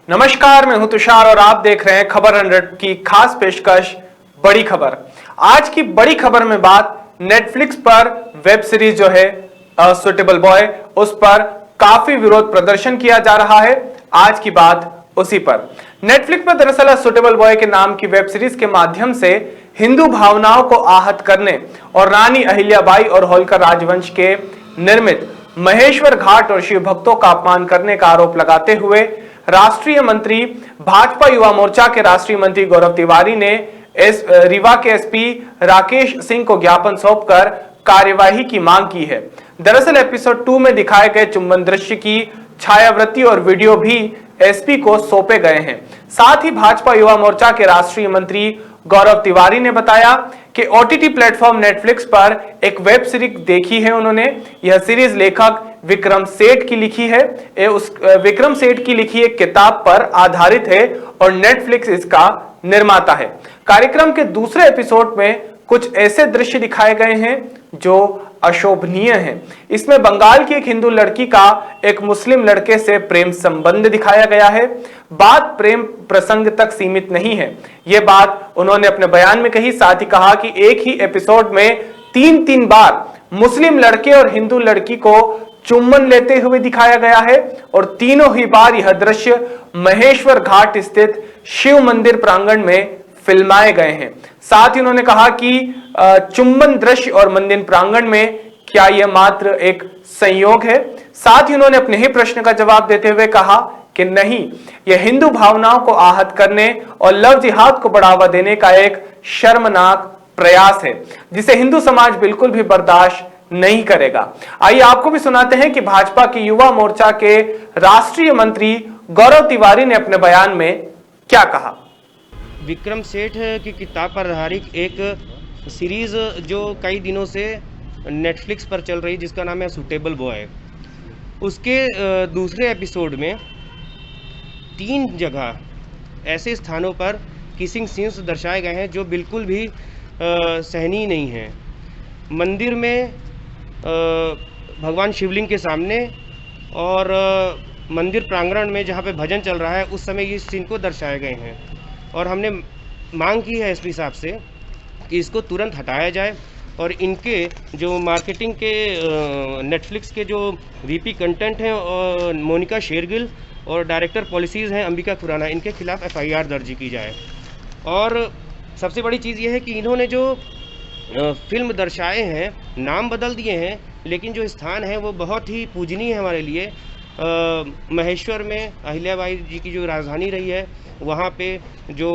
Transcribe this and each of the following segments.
नमस्कार, मैं हूं तुषार और आप देख रहे हैं खबर 100 की खास पेशकश बड़ी खबर। आज की बड़ी खबर में बात नेटफ्लिक्स पर वेब सीरीज जो है सुटेबल बॉय, उस पर काफी विरोध प्रदर्शन किया जा रहा है। आज की बात उसी पर। नेटफ्लिक्स पर दरअसल सुटेबल बॉय के नाम की वेब सीरीज के माध्यम से हिंदू भावनाओं को आहत करने और रानी अहिल्याबाई और होलकर राजवंश के निर्मित महेश्वर घाट और शिव भक्तों का अपमान करने का आरोप लगाते हुए राष्ट्रीय मंत्री भाजपा युवा मोर्चा के राष्ट्रीय मंत्री गौरव तिवारी ने रीवा के एसपी राकेश सिंह को ज्ञापन सौंपकर कार्यवाही की मांग की है। दरअसल एपिसोड 2 में दिखाए गए चुंबन दृश्य की छायावृत्ति और वीडियो भी एसपी को सौंपे गए हैं। साथ ही भाजपा युवा मोर्चा के राष्ट्रीय मंत्री गौरव तिवारी ने बताया कि ओटीटी प्लेटफॉर्म नेटफ्लिक्स पर एक वेब सीरीज देखी है उन्होंने। यह सीरीज लेखक विक्रम सेठ की लिखी है। विक्रम सेठ की लिखी एक किताब पर आधारित है और नेटफ्लिक्स इसका निर्माता है। कार्यक्रम के दूसरे एपिसोड में कुछ ऐसे दृश्य दिखाए गए हैं जो अशोभनीय हैं। इसमें बंगाल की एक हिंदू लड़की का एक मुस्लिम लड़के से प्रेम संबंध दिखाया गया है। बात प्रेम प्रसंग तक सीमित नहीं है, यह बात उन्होंने अपने बयान में कही। साथ ही कहा कि एक ही एपिसोड में तीन बार मुस्लिम लड़के और हिंदू लड़की को चुम्बन लेते हुए दिखाया गया है और तीनों ही बार यह दृश्य महेश्वर घाट स्थित शिव मंदिर प्रांगण में फिल्माए गए हैं। साथ ही उन्होंने कहा कि चुंबन दृश्य और मंदिर प्रांगण में क्या यह मात्र एक संयोग है। साथ ही उन्होंने अपने ही प्रश्न का जवाब देते हुए कहा कि नहीं, यह हिंदू भावनाओं को आहत करने और लव जिहाद को बढ़ावा देने का एक शर्मनाक प्रयास है जिसे हिंदू समाज बिल्कुल भी बर्दाश्त नहीं करेगा। आइए आपको भी सुनाते हैं कि भाजपा की युवा मोर्चा के राष्ट्रीय मंत्री गौरव तिवारी ने अपने बयान में क्या कहा। विक्रम सेठ की किताब पर आधारित एक सीरीज़ जो कई दिनों से नेटफ्लिक्स पर चल रही, जिसका नाम है सुटेबल बॉय, उसके दूसरे एपिसोड में 3 जगह ऐसे स्थानों पर किसिंग सीन्स दर्शाए गए हैं जो बिल्कुल भी सहनीय नहीं हैं। मंदिर में भगवान शिवलिंग के सामने और मंदिर प्रांगण में जहाँ पे भजन चल रहा है उस समय इस सीन को दर्शाए गए हैं और हमने मांग की है एसपी साहब से कि इसको तुरंत हटाया जाए और इनके जो मार्केटिंग के नेटफ्लिक्स के जो वीपी कंटेंट हैं और मोनिका शेरगिल और डायरेक्टर पॉलिसीज़ हैं अंबिका खुराना, इनके खिलाफ एफआईआर दर्ज की जाए। और सबसे बड़ी चीज़ ये है कि इन्होंने जो फिल्म दर्शाए हैं, नाम बदल दिए हैं, लेकिन जो स्थान है वो बहुत ही पूजनीय है हमारे लिए। महेश्वर में अहिल्याबाई जी की जो राजधानी रही है, वहाँ पे जो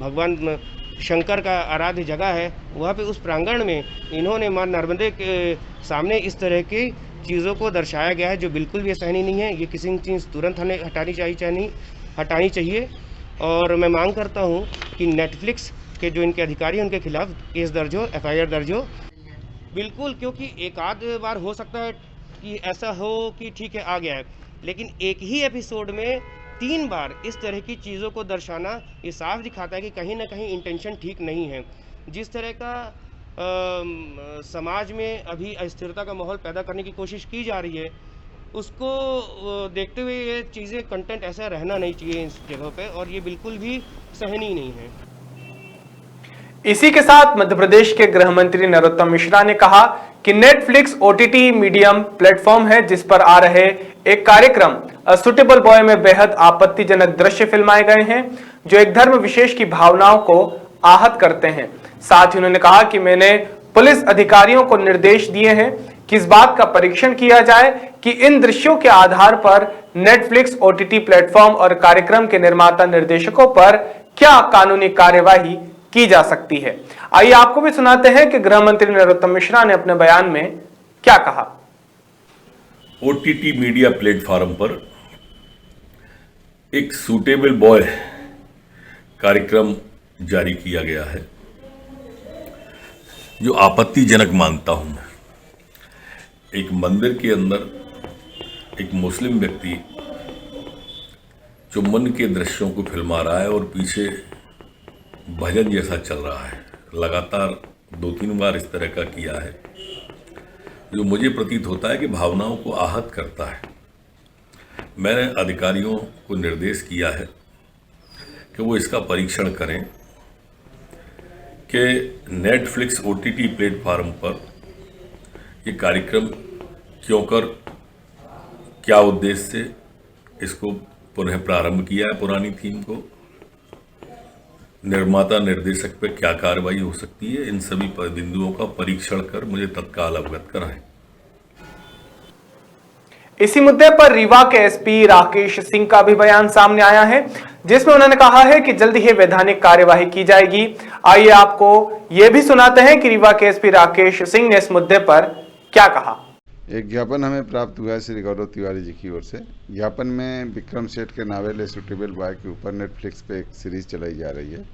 भगवान शंकर का आराध्य जगह है, वहाँ पे उस प्रांगण में इन्होंने मां नर्मदे के सामने इस तरह की चीज़ों को दर्शाया गया है जो बिल्कुल भी सहनीय नहीं है। ये किसी चीज़ तुरंत हमें हटानी चाहिए और मैं मांग करता हूँ कि नेटफ्लिक्स के जो इनके अधिकारी हैं उनके खिलाफ केस दर्ज हो, एफआईआर दर्ज हो। बिल्कुल, क्योंकि एक आध बार हो सकता है कि ऐसा हो कि ठीक है आ गया है, लेकिन एक ही एपिसोड में 3 बार इस तरह की चीज़ों को दर्शाना ये साफ दिखाता है कि कहीं ना कहीं इंटेंशन ठीक नहीं है। जिस तरह का समाज में अभी अस्थिरता का माहौल पैदा करने की कोशिश की जा रही है, उसको देखते हुए ये चीज़ें कंटेंट ऐसा रहना नहीं चाहिए इस जगह पे और ये बिल्कुल भी सहनीय नहीं है। इसी के साथ मध्य प्रदेश के गृह मंत्री नरोत्तम मिश्रा ने कहा कि नेटफ्लिक्स ओटीटी मीडियम प्लेटफॉर्म है जिस पर आ रहे एक कार्यक्रम सुटेबल बॉय में बेहद आपत्तिजनक दृश्य फिल्माए गए हैं जो एक धर्म विशेष की भावनाओं को आहत करते हैं। साथ ही उन्होंने कहा कि मैंने पुलिस अधिकारियों को निर्देश दिए हैं कि इस बात का परीक्षण किया जाए कि इन दृश्यों के आधार पर नेटफ्लिक्स ओटीटी प्लेटफॉर्म और कार्यक्रम के निर्माता निर्देशकों पर क्या कानूनी कार्यवाही की जा सकती है। आइए आपको भी सुनाते हैं कि गृह मंत्री नरोत्तम मिश्रा ने अपने बयान में क्या कहा। ओटीटी मीडिया प्लेटफॉर्म पर एक सूटेबल बॉय कार्यक्रम जारी किया गया है जो आपत्तिजनक मानता हूं। एक मंदिर के अंदर एक मुस्लिम व्यक्ति चुम्बन के दृश्यों को फिल्मा रहा है और पीछे भजन जैसा चल रहा है। लगातार 2-3 बार इस तरह का किया है जो मुझे प्रतीत होता है कि भावनाओं को आहत करता है। मैंने अधिकारियों को निर्देश किया है कि वो इसका परीक्षण करें कि नेटफ्लिक्स OTT प्लेटफॉर्म पर ये कार्यक्रम क्यों कर, क्या उद्देश्य से इसको पुनः प्रारंभ किया है, पुरानी थीम को, निर्माता निर्देशक पे क्या कार्रवाई हो सकती है, इन सभी बिंदुओं का परीक्षण कर मुझे तत्काल अवगत कराएं। इसी मुद्दे पर रीवा के एसपी राकेश सिंह का भी बयान सामने आया है, जिसमें उन्होंने कहा है कि जल्द ही वैधानिक कार्यवाही की जाएगी। आइए आपको यह भी सुनाते हैं कि रीवा के एसपी राकेश सिंह ने इस मुद्दे पर क्या कहा। एक ज्ञापन हमें प्राप्त हुआ है श्री गौरव तिवारी जी की ओर से। ज्ञापन में विक्रम सेठ के नावल ए सूटेबल बॉय के ऊपर नेटफ्लिक्स पे एक सीरीज चलाई जा रही है।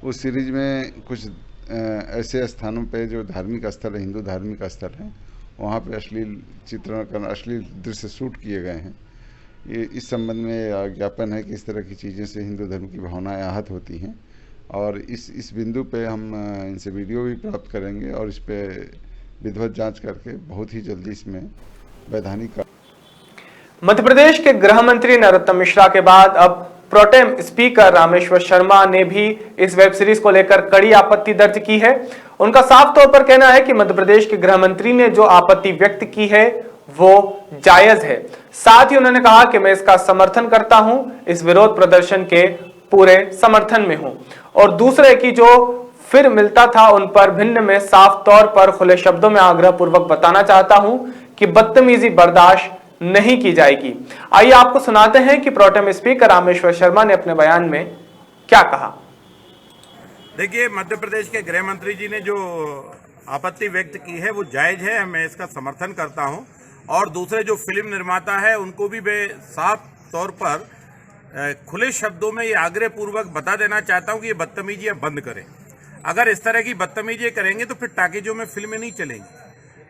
उस सीरीज में कुछ ऐसे स्थानों पे जो धार्मिक स्थल है, हिंदू धार्मिक स्थल हैं, वहाँ पे अश्लील चित्रण, अश्लील दृश्य शूट किए गए हैं। ये इस संबंध में ज्ञापन है कि इस तरह की चीज़ें से हिंदू धर्म की भावनाएं आहत होती हैं और इस बिंदु पे हम इनसे वीडियो भी प्राप्त करेंगे और इस पे विधिवत जांच करके बहुत ही जल्दी इसमें वैधानिक। मध्य प्रदेश के गृह मंत्री नरोत्तम मिश्रा के बाद अब प्रोटेम स्पीकर रामेश्वर शर्मा ने भी इस वेब सीरीज को लेकर कड़ी आपत्ति दर्ज की है। उनका साफ तौर पर कहना है कि मध्य प्रदेश के गृह मंत्री ने जो आपत्ति व्यक्त की है वो जायज है। साथ ही उन्होंने कहा कि मैं इसका समर्थन करता हूं, इस विरोध प्रदर्शन के पूरे समर्थन में हूं। और दूसरे की जो फिर मिलता था उन पर भिन्न में साफ तौर पर खुले शब्दों में आग्रह पूर्वक बताना चाहता हूं कि बदतमीजी बर्दाश्त नहीं की जाएगी। आइए आपको सुनाते हैं कि प्रोटेम स्पीकर रामेश्वर शर्मा ने अपने बयान में क्या कहा। देखिए, मध्य प्रदेश के गृह मंत्री जी ने जो आपत्ति व्यक्त की है वो जायज है, मैं इसका समर्थन करता हूं। और दूसरे जो फिल्म निर्माता है उनको भी मैं साफ तौर पर खुले शब्दों में ये आग्रह पूर्वक बता देना चाहता हूं कि ये बदतमीजियां बंद करें। अगर इस तरह की बदतमीजियां करेंगे तो फिर टाकीजों में फिल्में नहीं चलेंगी।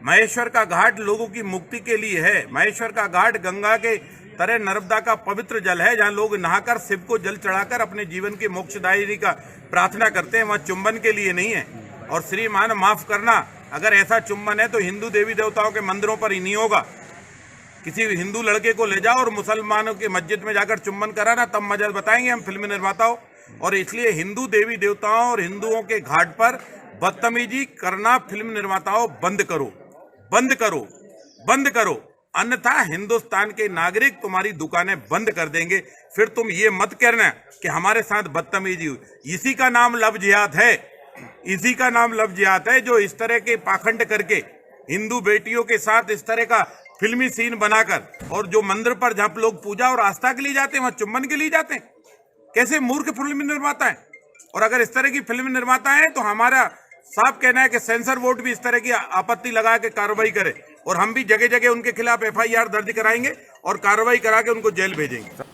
महेश्वर का घाट लोगों की मुक्ति के लिए है। महेश्वर का घाट गंगा के तरह नर्मदा का पवित्र जल है, जहां लोग नहाकर शिव को जल चढ़ाकर अपने जीवन के मोक्षदायिनी का प्रार्थना करते हैं, वहां चुंबन के लिए नहीं है। और श्रीमान माफ करना, अगर ऐसा चुंबन है तो हिंदू देवी देवताओं के मंदिरों पर ही नहीं होगा। किसी हिंदू लड़के को ले जाओ और मुसलमानों की मस्जिद में जाकर चुंबन कराना, तब मजा बताएंगे हम फिल्म निर्माताओं। और इसलिए हिंदू देवी देवताओं और हिंदुओं के घाट पर बदतमीजी करना फिल्म निर्माताओं बंद करो, बंद करो, बंद करो, अन्यथा हिंदुस्तान के नागरिक तुम्हारी दुकानें बंद कर देंगे। फिर तुम ये मत कहना कि हमारे साथ बदतमीजी हुई। इसी का नाम लव जिहाद है, इसी का नाम लव जिहाद है, जो इस तरह के पाखंड करके हिंदू बेटियों के साथ इस तरह का फिल्मी सीन बनाकर, और जो मंदिर पर जहां लोग पूजा और आस्था के लिए जाते हैं वहां चुम्बन के लिए जाते हैं। कैसे मूर्ख फिल्म निर्माता है। और अगर इस तरह की फिल्म निर्माता है तो हमारा साफ कहना है कि सेंसर बोर्ड भी इस तरह की आपत्ति लगा के कार्रवाई करे, और हम भी जगह जगह उनके खिलाफ FIR दर्ज कराएंगे और कार्रवाई करा के उनको जेल भेजेंगे।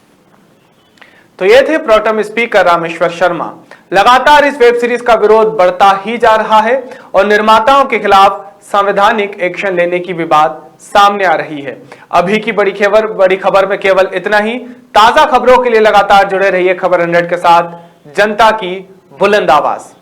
तो ये थे प्रोटेम स्पीकर रामेश्वर शर्मा। लगातार इस वेब सीरीज का विरोध बढ़ता ही जा रहा है और निर्माताओं के खिलाफ संवैधानिक एक्शन लेने की भी बात सामने आ रही है। अभी की बड़ी खबर में केवल इतना ही। ताजा खबरों के लिए लगातार जुड़े रहिए खबर 100 के साथ। जनता की बुलंद आवाज।